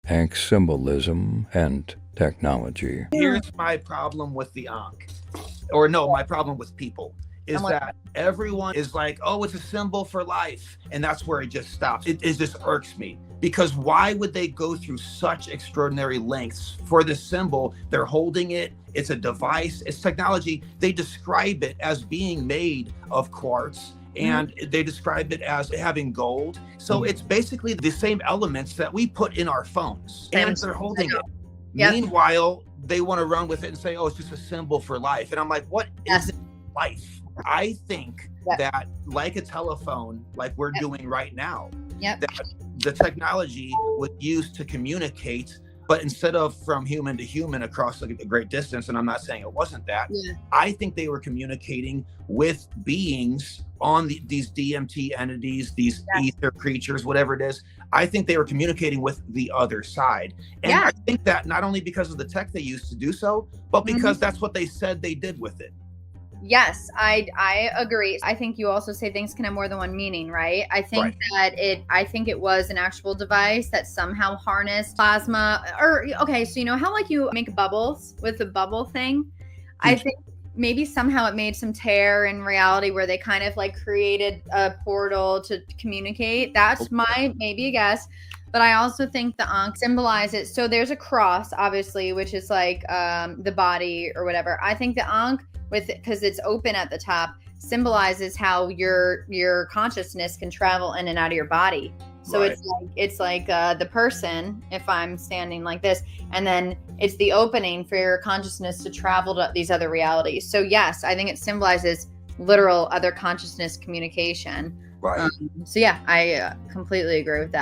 Ankh symbolism and technology. Here's my problem with the Ankh, or no, my problem with people is that everyone is like, oh, it's a symbol for life. And that's where it just stops. It just irks me, because why would they go through such extraordinary lengths for this symbol? They're holding it. It's a device. It's technology. They describe it as being made of quartz, and they describe it as having gold. So it's basically the same elements that we put in our phones, and they're holding it. Yep. Meanwhile, they want to run with it and say, oh, it's just a symbol for life. And I'm like, what is life? I think that, like a telephone, like we're doing right now, that the technology was used to communicate, but instead of from human to human across a great distance, and I'm not saying it wasn't that, I think they were communicating with beings on these DMT entities, these ether creatures, whatever it is. I think they were communicating with the other side. And I think that not only because of the tech they used to do so, but because that's what they said they did with it. Yes, I agree. I think you also say things can have more than one meaning, right? I think I think it was an actual device that somehow harnessed plasma, or okay, so you know how like you make bubbles with the bubble thing? I think maybe somehow it made some tear in reality where they kind of like created a portal to communicate. That's my maybe a guess. But I also think the Ankh symbolizes, so there's a cross, obviously, which is like the body or whatever. I think the Ankh, because it's open at the top, symbolizes how your consciousness can travel in and out of your body. So it's like the person, if I'm standing like this, and then it's the opening for your consciousness to travel to these other realities. So yes, I think it symbolizes literal other consciousness communication. Right. So yeah, I completely agree with that.